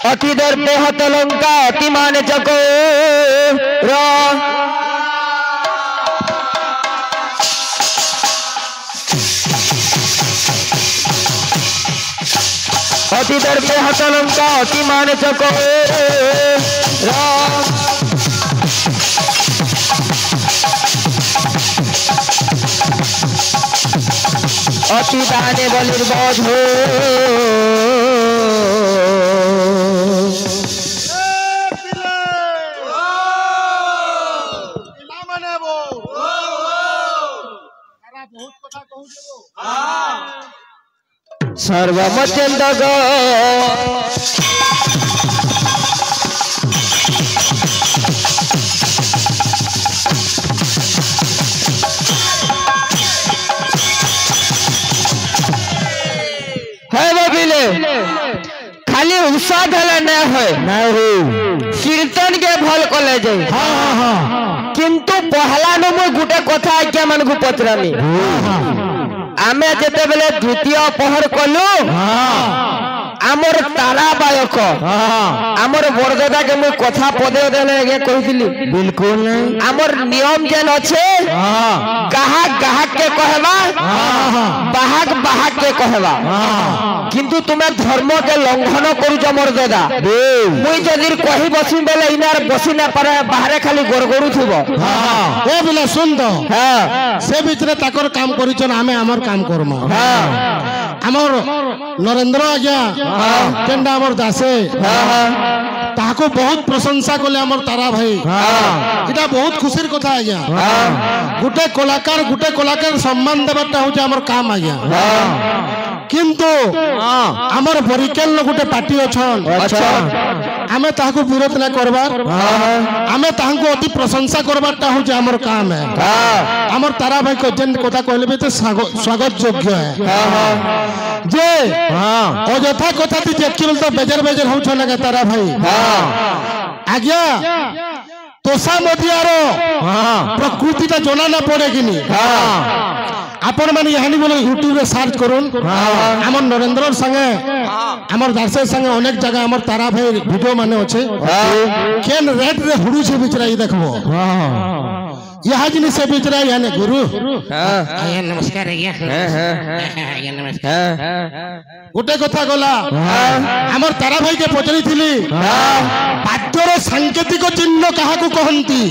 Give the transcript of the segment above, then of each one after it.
अति दर्पे हत लंका अति मान चकोर अति दर्पे हत लंका अति मान चकोर अति दाने बलिर्बोध सर्वमत्यंतक खाली उत्साह कीर्तन के भल कले किंतु पहला नु गुटे कथा आज्ञा मान को पचरामी आमे जेते बेले द्वितीय पहर कलु आमर तारा बायक आमर बरदादा के मुई कथा पदे देले आगे कहितली बिल्कुल नहीं आमर नियम जेन अच्छे गाहक गाहक के कहबा बाहक बाहक के कहबा किंतु तुम्हें धर्म के लंघन करूच मर्यादा मुई जदि कही बसी बेले इनार बसी ना पारे बाहर खाली गड़गड़ू थुबो ए बिले सुन तो से बिचरे ताकर काम करिछन आमे हमर काम करम हमर नरेंद्र आज्ञा केंडा हमर दासे ताको बहुत प्रशंसा कले हमर तारा भाई इटा बहुत खुशीर कथा आज्ञा गुटे कलाकार सम्मान देबाटा होचे हमर काम आज्ञा किंतु हमर बरिकेल गुटे पार्टी अछन आमे ताको विरोध ना करबार आमे ताको अति प्रशंसा करबाटा होचे हमर काम है हमर तारा भाई को जेन कथा कहले बे स्वागत योग्य है जे अजथा कथा ती जेकी बोलता बेजर बेजर हो छन के तारा भाई आज्ञा तोसा मदियारो प्रकृति ता जोना ना पड़े किनी आपण माने यहानी बोले यूट्यूब रे सर्च करूं हमर नरेंद्र संगे हमर दासे संगे अनेक जगह हमर तारा भाई वीडियो माने अच्छे केन रेड रे हुडू से बिचरा ई देखबो यहाँ जिनिस से बिचरा यानी गुरु आया नमस्कार आज्ञा आया नमस्कार गोटे कथा गला हमर तारा भाई के पचरी थिली पाठ्यर सांकेतिक चिन्ह काहा को कहंती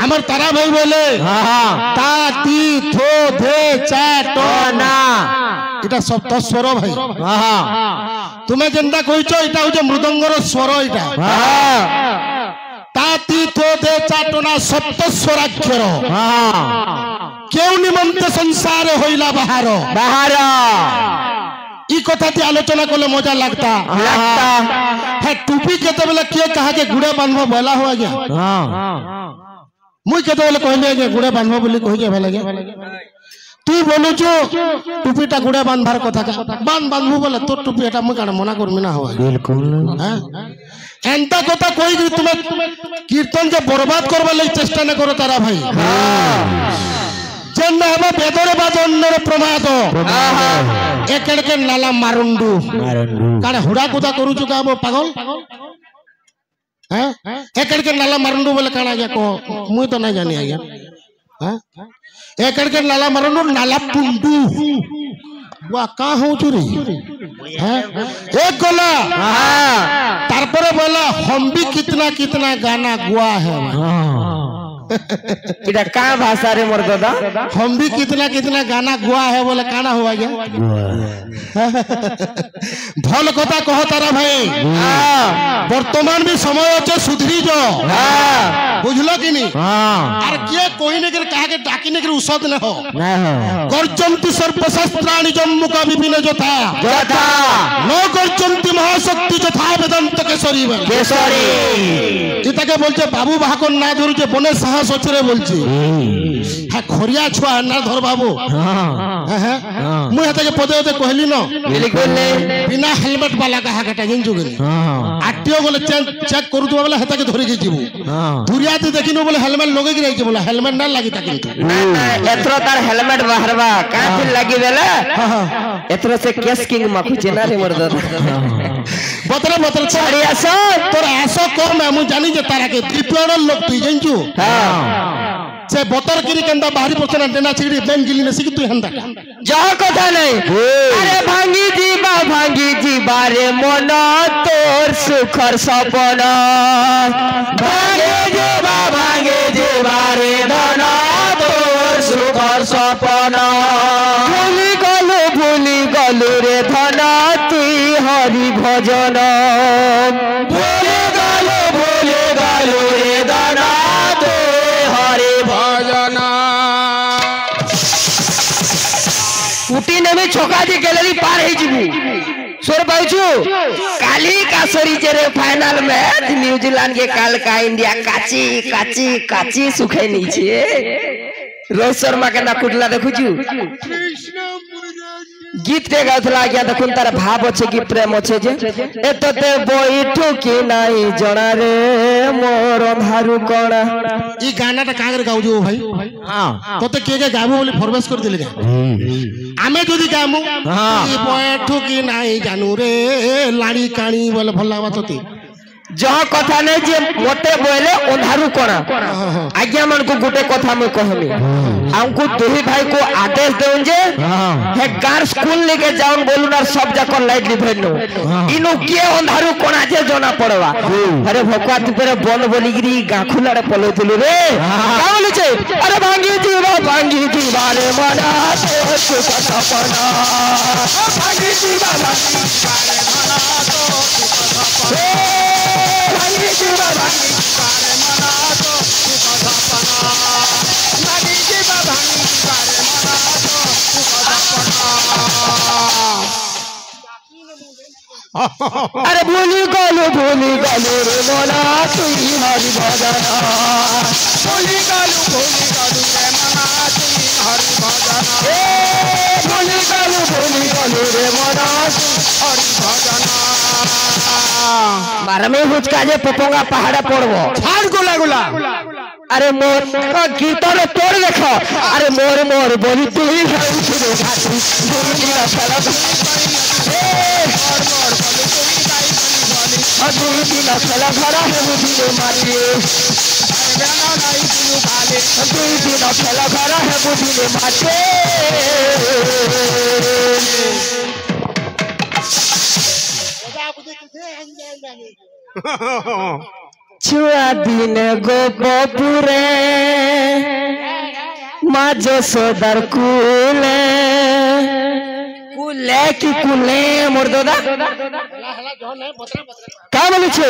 हमर तारा भाई बोले ता ती थो धे चा तो ना इटा सप्त स्वर भाई तुम्हें जेंता कहिचो इटा होजे मृदंगर स्वर इटा ताती थो दे चाटना सप्त स्वराक्षर क्यों निमंते संसार होइला बाहर बाहर ई कथा ती आलोचना कोले मजा लगता है टूपी केते बेले के कहा के गुड़े बांधबो बोला हो गया मुई केते बेले कहले के गुड़े बांधबो बोली कहि के भेले तू बोलु छु टूपीटा गुड़े बांधबार कथा का बांधबो बोले तो टूपी एटा मुई काना मना करमी ना हो बिल्कुल हां एंता कथा कोई तुम्हें कीर्तन के बर्बाद करबा लई चेष्टा न करो तारा भाई जन हम बेदरे बाजनर प्रमाद एकड़ के नाला मारुंडू काने हुडा कुदा करू छु का पागल हैं एकड़ के नाला मारुंडू बोले काना के को मुई तो नहीं जानी आज्ञा हैं एकड़ के नाला मारुंडू नाला पुंडू बुआ का हो चुरी हैं एक गोला तारपरे बोला हम भी कितना कितना गाना गुआ है इधर का भाषा रे मोर दादा हम भी कितना कितना गाना गुआ है बोले काना हुआ गया भल कथा कह तारा भाई वर्तमान भी समय अच्छे सुधरी जो बुझलो कि नहीं और किए कोई ने कर कहा के डाकी ने कर औषध न हो गर्जन्ति सर्पशस्त्राणि जम्मू का विपिन जोथा न गर्जन्ति महाशक्ति जोथा वेदांत केसरी इताके बोलছে বাবু বাহাকর না ধরুছে বনে সাহস আছে রে বলছি হ্যাঁ খরিয়া ছুয়া না ধর বাবু হ্যাঁ মুই হেতাকে পদে পদে কহিলি ন बिल्कुल नहीं বিনা হেলমেট বালা কাহা কাটা জিনছু কিনি আটিও বলে চেক করুথবা বলে হেতাকে ধরিকি ଯିବୁ ধুরিয়াতে দেখিনু বলে হেলমেট লগাইকি রাইছে বলে হেলমেট না লাগি তা কিন্তু ना ना एथरो तार हेलमेट बाहरवा का दिन लगी बेला एथरो से केस किंग माखुचे ना रे मर्द বতরে বতরে ছাড়ি আসো তোর আসো কম আমি জানি যে তারাকে ত্রিপুরার লোক তুই জানছু हां সে বতর কিরি কেন্দা বাহারি পছনা ডেনা চিড়ি বেন গিলি নেছি কি তুই হেন্দা जह कथा नहीं अरे भांगी जीवा रे मन तोर सुखर सपन भांगे जीवा रे मन तोर सुखर सपन भूली गलु रे धन तुई हरि भजन भूली गलु रे धन तुई हरि भजन उठी नेमी छोका जी गैलरी पार ही जीबू सोर पाउछु काली कासरी जेरे फाइनल मैच न्यूजीलैंड के काल का इंडिया काची सुखे नीचे रोहित शर्मा के ना कुटला देखुछु गीत के गाउथला गया देखुन तार भाव अच्छे कि प्रेम अच्छे जे एतते बैठू कि नहीं जणा रे मोर धारु कोणा ई गानाटा कागर गाउजो भाई हां तोते के गाबो बोली फरमाइश कर दिले आमे जदी गामु ई बैठू कि नहीं जानू रे लाड़ी काणी बोले भला बात होती जह कथा नहीं जे मोटे बोले अंधारू कोणा आज्ञा मन को गोटे कथा मैं कहमी हमको दुही भाई को आदेश देउन जे हे गार स्कूल लेके जाउन बोलुन और सब जाकर लाइट लिभेनु इनु के अंधारू कोणा जे जना पड़वा अरे भगवा तुपरे बन बोलिगिरी गाखुलाड़े पलोथुलु रे का बोलु छे अरे भांगी जीवा रे मना तो सुख सपना भांगी जीवा रे मना तो सुख सपना भांगी जीवा रे मना तो सुख सपना भांगी जीवा रे मना तो सुख सपना अरे भूली गलु रे मना तुई हरि भजन भूली गलु रे मना तुई हरि भजन भूली गलु रे मना हरि भजन बारे में हुचका जे पपोंगा पहाड़ पड़बो छाड़ गोला अरे मोर कीर्तन तोड़ देखो अरे मोर बोली तू ही उठे घाटी भूली ना चला अधूरी दिला चला घरा है बुझिले मारिए अधूरी दिला चला घरा है बुझिले माटे छुआ दिन गोपपुरे माजो सोदर कुले की कुले मोर दादा का बोलू छे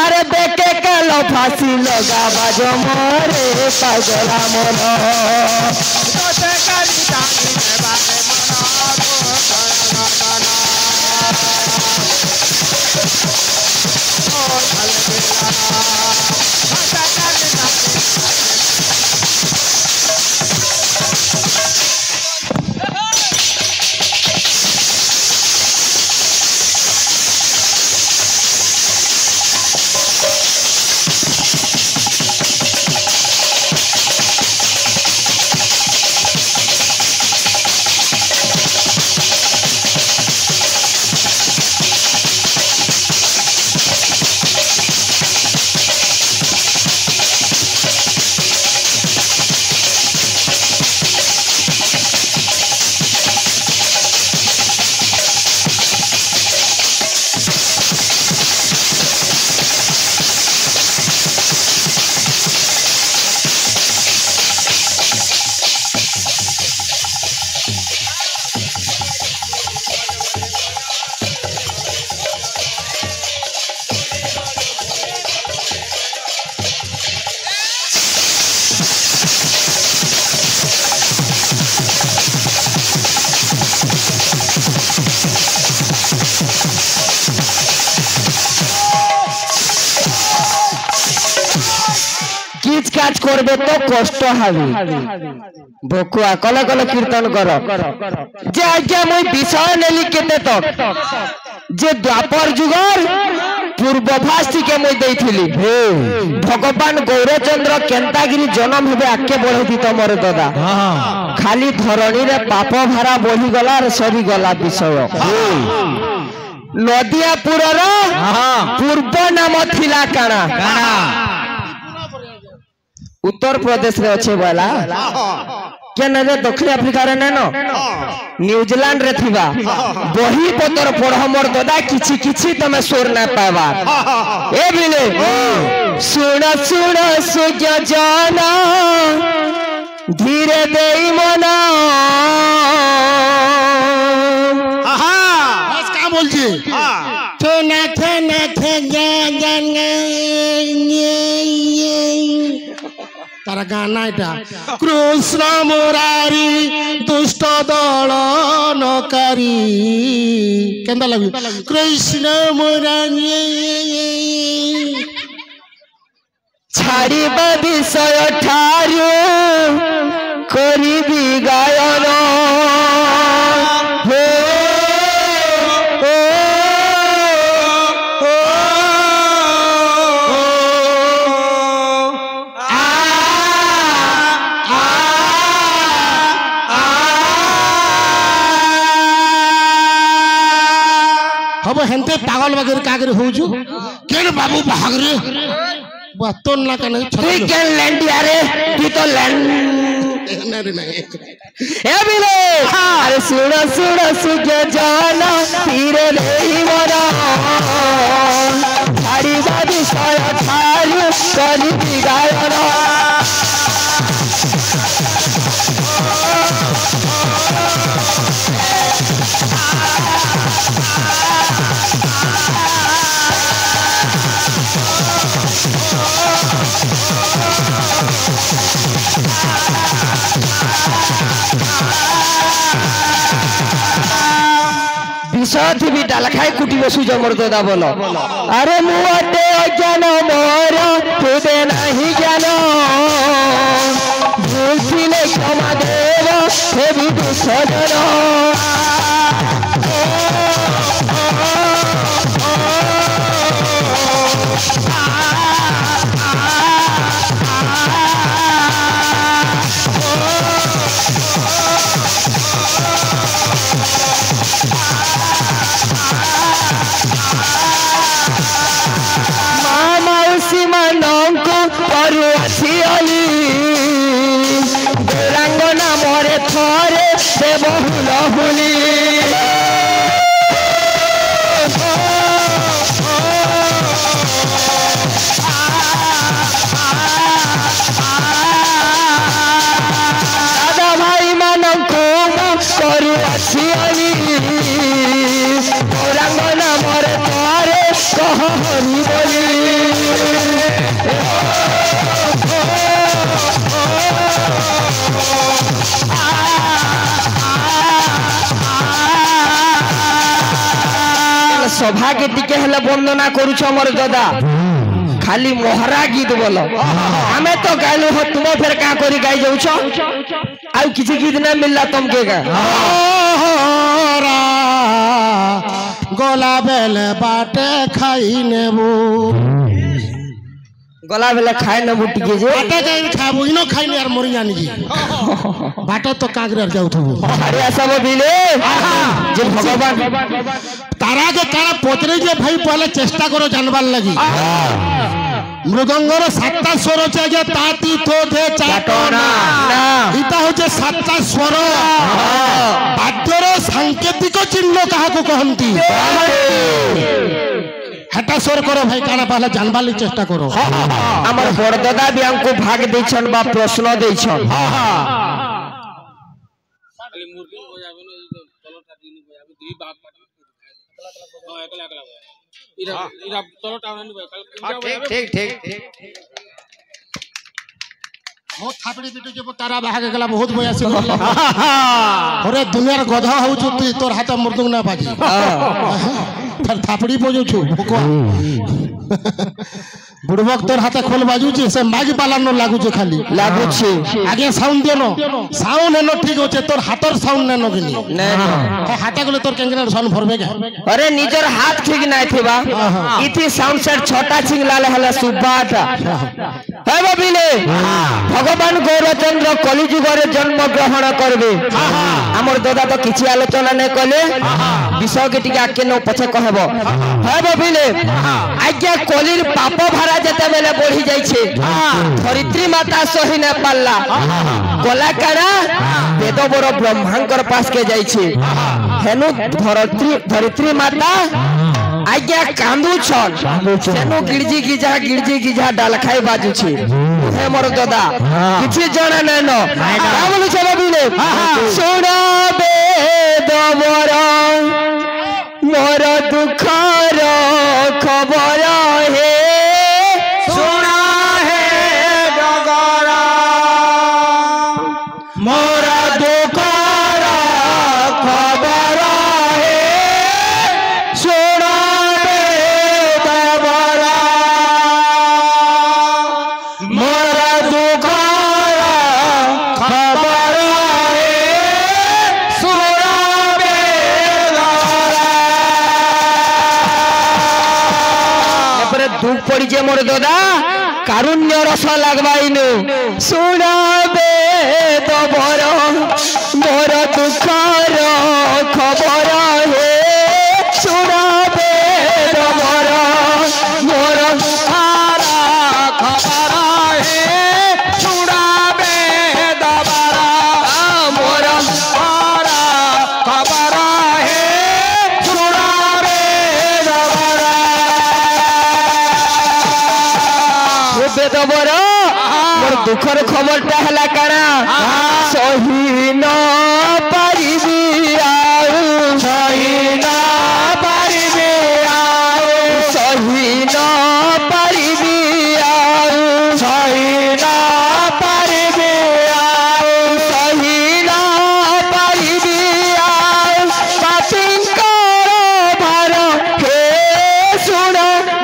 अरे बेके कलो फांसी लगा बाजो मोरे पागला मोनो तोते करी जानी में बारे मना কাজ করবে তো কষ্ট হবে বকুয়া কলে কলে কীর্তন কর যে আজ্ঞা মুই বিষয় নেলি কেতে তক যে দ্বাপর যুগর পূর্বভাস টিকে মুই দেইছিলি ভগবান গৌরচন্দ্র কেন্তাগিরি জন্ম হবে আকে বঢ়ি তমর দাদা খালি ধরণী রে পাপ ভারা বহি গলা আর সরি গলা বিষয় নদিয়াপুরর পূর্ব নাম থিলা কাଣା उत्तर प्रदेश रे अच्छे बोला क्या रे दक्षिण अफ्रीका रे नेनो न्यूजीलैंड रे थिबा बही पतर पढ़ मोर दादा किछि किछि तमे सोर ना पावा ए बिले सुन सुन सुज्ञ जाना धीरे देई मना आहा बस का बोल जी थना थना थना तारा गाना এটা কৃষ্ণ মুরারি দুষ্ট দলনকারী কেন্দা লাগি কৃষ্ণ মুরারি ছাড়িবা বিষয় ঠারু করিবি গায়ন अब हेंते पागल वगैरह कागरे होजु केन बाबू भागरे बतन ना कने तू केन लैंड यारे तू तो लैंड नहीं नहीं ए बिले अरे सुन सुन सुज जाना धीरे देई मना छाड़ी बादी साया थारू करी गायन विषय भी डाल खाए कुटी बसु जमर दादा बोलो अरे मुआटे अज्ञान मोर तुदे नहीं ज्ञान भूलथिले क्षमा देव हे विदु सजन गौरांगना मोरे थरे से बहुल हुली दादा भाई मान को करू अच्छी गौरांगना मोरे थरे कहरी बोली सभा के टिके हेले वंदना करूछ मोर दादा खाली मोहरा गीत बोलो हमें तो गाइलो हो तुम फिर का करी गाई जाउछ आउ किछि गीत ना मिलला तुमके का गोला बेल बाटे खाई नेबू गला बेले खाए न बुटिके जे बाटे जाई खाबू इनो खाइले यार मोरी जानी जी बाटे तो कागरे जाउथबू अरे सब बिले जे भगवान तारा के काना पोतरे जे भाई पहले चेष्टा करो जानबार लगी मृदंगर सातटा स्वर আছে যে তাতি তোধে চাটনা এটা হচ্ছে সাতটা স্বর বাদ্যর সাংকেতিক চিহ্ন কাহাকু কহন্তি हेटा स्वर करो भाई काना पहले जानबार ली चेष्टा करो हमर बड़दादा भी हमको भाग दैछन बा प्रश्न दैछन खाली मूर्ति हो जाबे न तलटा दिन हो जाबे दुई बाप हां एकला एकला इरा इरा तलटा नहीं भाई ठीक ठीक ठीक बहुत थापड़ी बिटू जे तारा भाग गला बहुत बयासी अरे दुनियार गधा हो तू तोर हाथ मृदुंग ना बाजी फिर थापड़ी बजो छु भोकवा बुड़बक तोर हाथे खोल बाजुची से मागी पालन लागुचे खाली लागुचे आगे साउंड देनो साउंड हेनो ठीक होचे तोर हाथर साउंड नेनो किनी नहीं हाथे गले तोर केंगरे साउंड भरबे के अरे निजर हाथ ठीक नहीं थेबा इथि साउंड सेट छोटा छिंगलाले हला सुबाटा है बाबिले भगवान गौरचंद्र कलिजुग रे जन्म ग्रहण करबे हमर दादा तो किछि आलोचना नै कले विषय के टिके आके न पछे कहबो है बाबिले आज्ञा कलिर पाप भारा जते बेले बढ़ी जाई छे धरित्री माता सही न पाल्ला गला काना वेद बड़ ब्रह्मांकर पास के जाई छे हेनु धरित्री माता आज्ञा कांदू छन सेनु गिरजी गिजा डाल खाई बाजू छे हे मोर दादा किछि जाना नै न का बोलु छे बाबूले सुना वेद बड़ मोर दुखर खबर हे सुना हे डगरा मोर दुखर खबर हे सुना वेद बड़ मोर दुखर खबर हे सुना वेद बड़ दुख पड़ी जे मोर दादा कारुण्य रस लगवाइनु सुना वेद बड़ मोर दुखर खबर हे सुना वेद बड़ मोर सारा खबर हे सुना वेद बड़ मोर सारा खबर हे सुना वेद बड़ वेद बड़ मोर दुखर खबरटा हला काना सही न पारिबी आउ सही न पारिबी आउ सही न पारिबी आउ सही न पारिबी आउ सही न पारिबी आउ पापिंकर भार हे सुन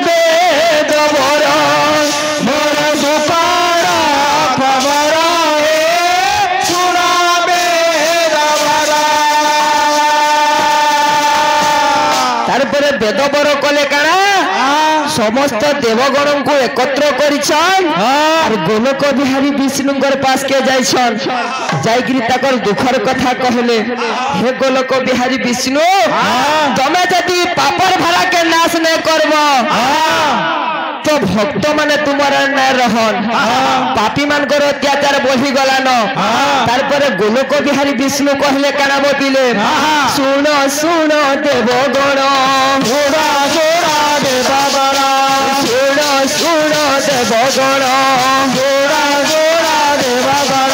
वेद बड़ मोर दुखर खबर हे सुन वेद बड़ तारपरे वेद बड़ कले काना समस्त देवगण को एकत्र करिछन और गोलोक बिहारी विष्णुकर पास के जाइछन जाइगिरी ताकर दुखर कथा कहले हे गोलोक बिहारी विष्णु तमे जदि पापर भारा के नाश नै करबो तो भक्त माने तुम्हारा न रहन पापी मानकर अत्याचार बढ़ी गला न तारपरे गोलोक बिहारी विष्णु कहले काना बोतिले सुन सुन देवगण जोड़ा जोड़ा देवगण सुन सुन देवगण जोड़ा जोड़ा देवगण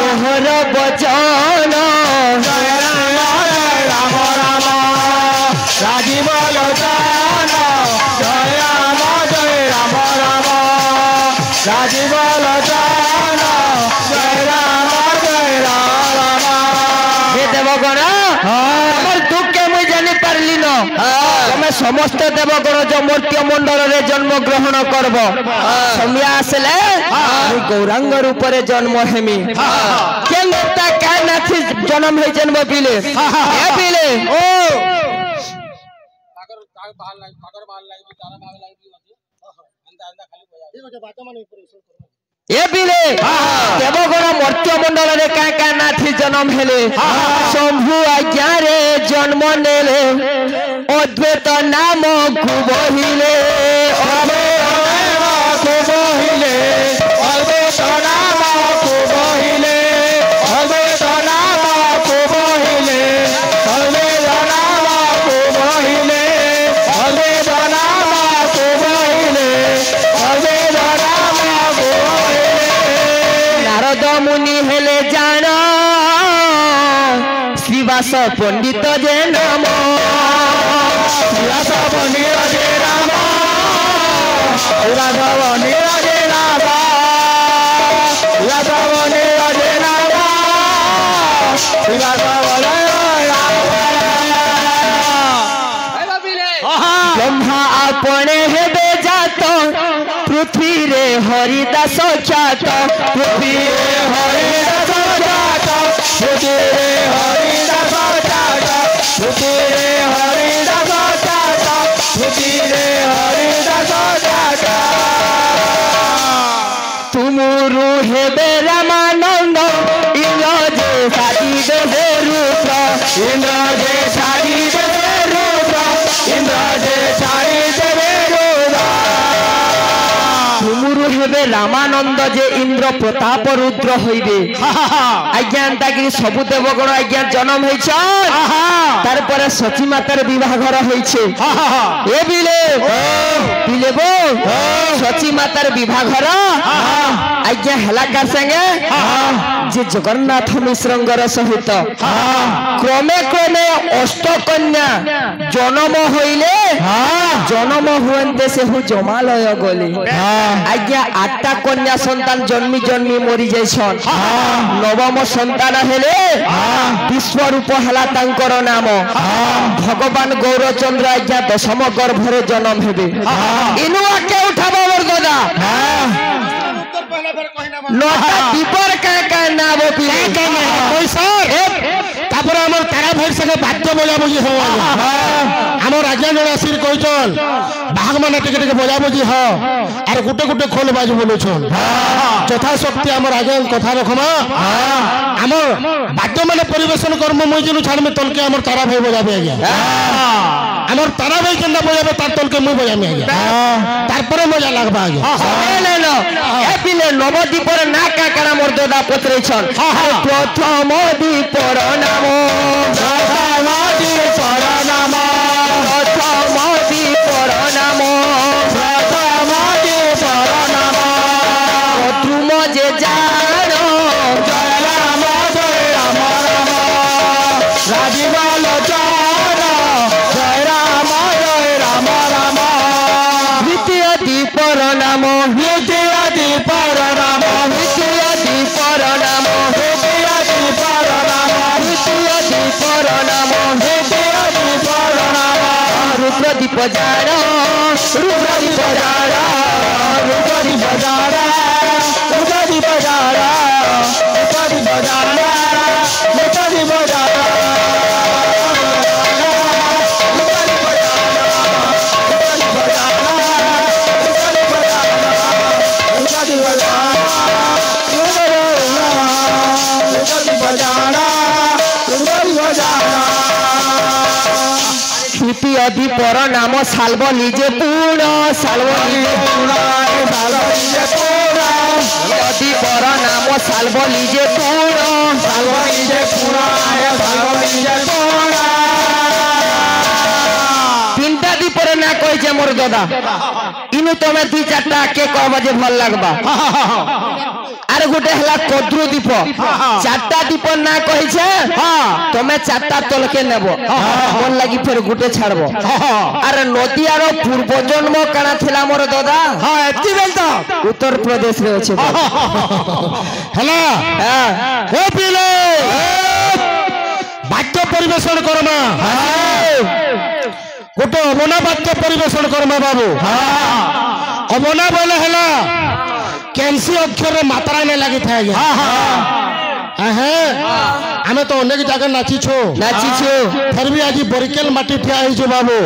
मोहर बचन जय राम राम राजीव लोचन जय राम राजीव लोचन जय राम हे देवगण हमर दुख के मुई जानि पारली न तमे समस्त देवगण जो मर्त्य मंडल रे जन्म ग्रहण करब समय आसले मुई गौरांग रूप रे जन्म हेमी केनता काय नाथि जन्म हे जन्म बिले ए बिले ओ ताकर बाल लागी तारा बाल लागी अंदा अंदा खाली बजा ठीक है बात माने ए बिले देवगण मर्त्य मंडल रे का का नाथि जन्म हेले शंभु आज्ञा रे जन्म नेले अद्वैत नाम कुबहिले अद्वैत नाम कुबहिले अद्वैत नाम कुबहिले अद्वैत नाम कुबहिले अद्वैत नाम कुबहिले अद्वैत नाम कुबहिले नारद मुनि हेले जान श्रीवास पंडित जे नाम श्रीवास पंडित जे नाम श्रीवास पंडित जे नाम श्रीवास पंडित जे नाम श्रीवास ब्रह्मा अपने हेबे जात पृथ्वी रे हरिदास ख्यात पृथ्वी रे हरिदास ख्यात पृथ्वी रे हरिदास ख्यात पृथ्वी रे हरिदास ख्यात पृथ्वी रे हरिदास ख्यात तुमुरु हेबे रामानंद इंद्र जे साड़ी दे रूप इंद्र जे साड़ी दे रूप इंद्र जे साड़ी दे रूप तुमुरु हेबे रामानंद जे इंद्र प्रताप रुद्र होइबे आज्ञा ताकि सबु देवगण आज्ञा जन्म होइछन तार परे सची मातार विवाह घर होइछे ए बिले बिलेबो सची मातार विवाह घर आज्ञा हला कार संगे जे जगन्नाथ मिश्रंगर सहित क्रमे क्रमे अष्टकन्या जन्म होइले जन्म हुएंते से हु जमालय गले आज्ञा 8टा कन्या संतान जन्मी जन्मी मरी जाइछन नवम संतान हेले विश्वरूप हला तांकर नाम भगवान गौरचंद्र आज्ञा दशम गर्भरे जन्म हेबे इनु आके उठाबो मर्ददा नोटा दीपर का नाम पिले तापर हमर तारा भाई संगे बाद्य बजा बजी हो हमर आज्ञा जण आसिर कहचन भाग माने टिके टिके बजा बजी हो आर गुटे गुटे खोल बाज बोलुछन यथा शक्ति हमर आज्ञा कथा रखमा हमर बाद्य माने परिवेशन कर्म मई जनु छाड़मे तलके हमर तारा भाई बजाबे आज्ञा हमर तारा भाई केंदा बजाबे तार तलके मई बजामे आज्ञा तार परे मजा लागबा आज्ञा ले लो ए पिले नवदीपर ना का करा मोर दादा पत्रे छन प्रथम दीपर नाम प्रथम दीपर नाम प्रथम दीपर नाम प्रथम दीपर नाम तुम जे जानो जय राम राम राजीवाल जानो जय राम राम द्वितीय दीपर नाम द्वितीय दीपर नाम द्वितीय दीपर नाम द्वितीय दीपर नाम द्वितीय दीपर नाम द्वितीय दीपर नाम रुद्र दीप जाड़ा रुद्र दीप जाड़ा रुद्र दीप जाड़ा रुद्र दीप जाड़ा रुद्र दीप जाड़ा रुद्र दीप जाड़ा तृतीय दीपर नाम साल्व निजे पूर्ण साल्व निजे पूर्ण दीपर नाम साल्व निजे पूर्ण साल्व निजे पूर्ण तीनटा दीपर ना कहे मोर दादा इनु तमे 2-4टा के कह बजे भल लगबा आर गुटे हला कद्रु दीप 4टा दीप ना कहि छे तमे 4टा तलके नेबो मन लागि फेर गुटे छाड़बो आर नदी आर पूर्व जन्म काना थिला मोर दादा हां एति बेल तो उत्तर प्रदेश रे अछि हला ओ पिले बाद्य परिवेशन करमा गोटे अबना बाद्य परिवेशन करमा बाबू अबना बोले हला कैंसी अक्षर मात्रा ने लगी था आमे तो अनेक जगह नाची छो फिर भी आज बरिकेल माटी ठिया है जो बाबू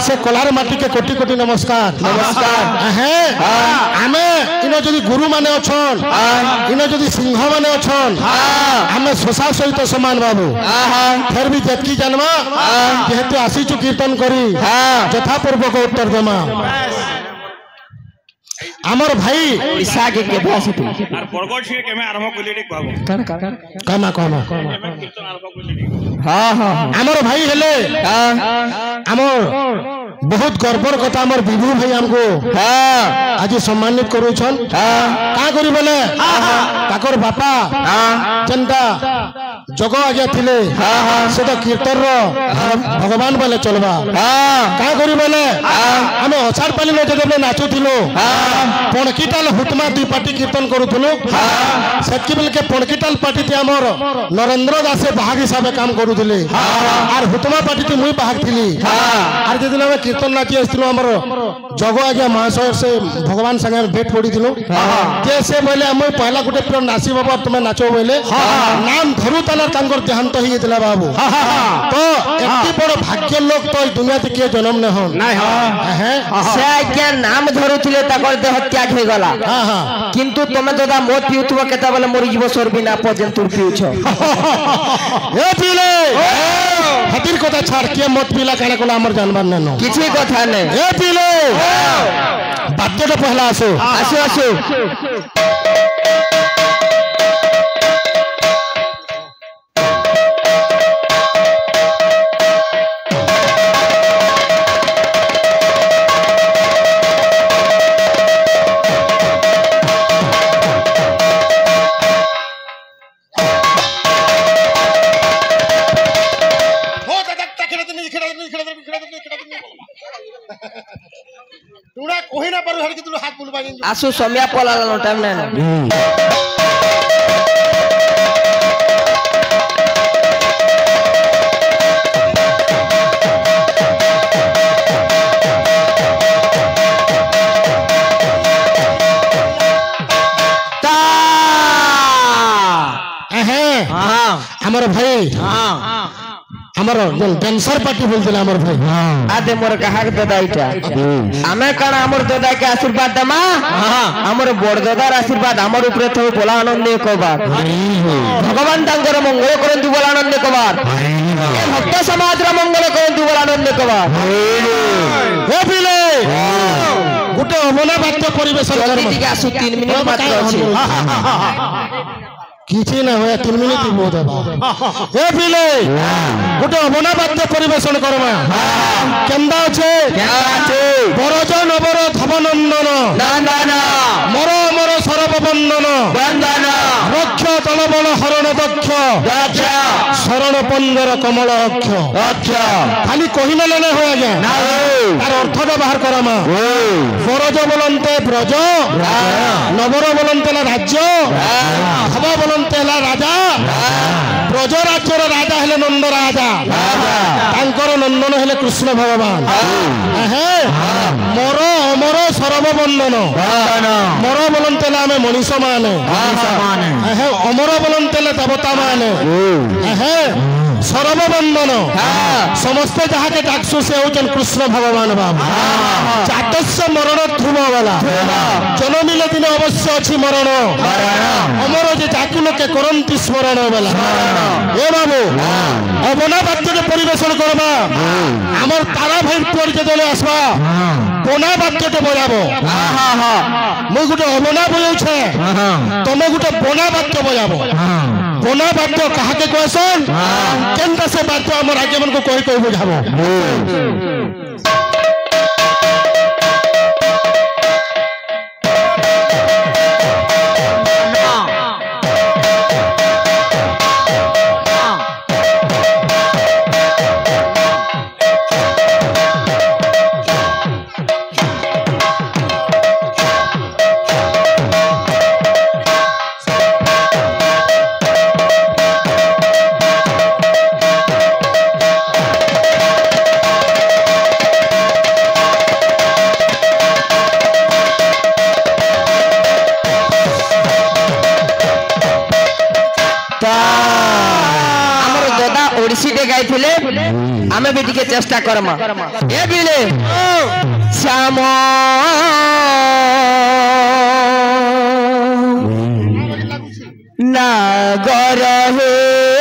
से कोलार माटी के कोटि कोटि नमस्कार नमस्कार आमे इनो जदी गुरु माने अछन इनो जदी सिंह माने अछन आमे सोसा सहित समान बाबू फिर भी जतकी जन्मा जेहेतु आसीचु कीर्तन करी यथा पूर्वक उत्तर देमा आमर भाई ओडिसा के भाषित आर बरगड़ से केमे आरंभ कइले रे कहबो कामा कामा कीर्तन आरंभ कइले हां हां आमर भाई हेले आमर बहुत गर्वर कथा आमर विभू भाई हमको आज सम्मानित करूछन का करी बोले ताकर बापा चंदा जगह आगे थिले से तो कीर्तन रो भगवान बोले चलबा का करी बोले हमें अछाड़ पाली न जदे नाचु थिलो पणकीटाल हुतमा 2 पार्टी कीर्तन करूथुलु सेतकी बेल के पणकीटाल पार्टी ते हमर नरेंद्र दास भाग हिसाब काम करूथले आर हुतमा पार्टी ते मुई भाग थिली आर जदिन हम কীর্তন নাচি আসছিল আমার জগ আজ্ঞা মহাশয় সে ভগবান সাথে ভেট পড়িছিল যে সে বলে আমি পহলা গোটে পিরিয়ড নাচি বাবা তুমি নাচ বলে নাম ধরু তালা তাঙ্কর দেহান্ত হয়ে গেছিল বাবু তো একটি বড় ভাগ্যের লোক তো এই দুনিয়াতে কিয়ে জন্ম নে হন সে আজ্ঞা নাম ধরুলে তাকর দেহ ত্যাগ হয়ে গলা কিন্তু তুমি দাদা মদ পিউথিব কেতবেলে মরিଯିব সরবি না পর্যন্ত পিউছ এ পিলে হাতির কথা ছাড় কে মদ পিলা কানে কলা আমার জানবার না কিছু কথা নেই এ পিলে বাদ্যটা পহলা আসো আসো আসো আসু সময়া পলালানো টাইম নাই আমার ভাই আমার ড্যান্সার পার্টি বলছিল আমার ভাই আদে মোর কাহাক দাদা এটা আমি কারণ আমার দাদাকে আশীর্বাদ দেমা আমার বড় দাদার আশীর্বাদ আমার উপরে থাকবে বলা আনন্দে কবার ভগবান তাঙ্কর মঙ্গল করন্তু বলা আনন্দে কবার ভক্ত সমাজর মঙ্গল করন্তু বলা আনন্দে কবার হে পিলে গোটে অমনা বাদ্য পরিবেশন দিকে আসু 3 মিনিট মাত্র আছে কিছু না হয় 3 মিনিট দিব দেবা এ পিলে গোটে অমনা বাদ্য পরিবেশন করবা কেন্দা আছে বরজ নবর ধবনন্দন মর মর সরববন্দন রক্ষ তলবল হরণ দক্ষ শরণ পঞ্জর কমল অক্ষ খালি কহিলে না হয় আজ্ঞা তার অর্থটা বাহার করামা বরজ বলন্তে ব্রজ নবর বলন্তে রাজ্য ধব বলন্তে রাজা ব্রজ রাজ্যর রাজা হলে নন্দ রাজা তাঙ্কর নন্দন হলে কৃষ্ণ ভগবান মর অমর সর্ববন্দন মর বলন্তে আমি মনীষ মানে অমর বলন্তে দেবতা মানে সর্ববন্দন সমস্ত যাহাকে ডাকছু সে হচ্ছেন কৃষ্ণ ভগবান বাবা চাতস্য মরণ ধ্রুব বেলা জনমিলে দিনে অবশ্য অছি মরণ অমর যে যাকে লোকে করন্তি স্মরণ বেলা এ বাবু অবনা বাদ্যকে পরিবেশন করবা আমার তারা ভাই পুয়ার যেতলে আসবা বনা বাদ্যকে বজাবো মুই গোটে অবনা বজাউছে তুমি গোটে বনা বাদ্য বজাবো বনা বাদ্য কাহাকে কয়সন কেনটা সে বাদ্য আমার আগে মনকু কই কই বুঝাবো आमे भी टिके चेष्टा करमा ए बिले श्याम नागर हे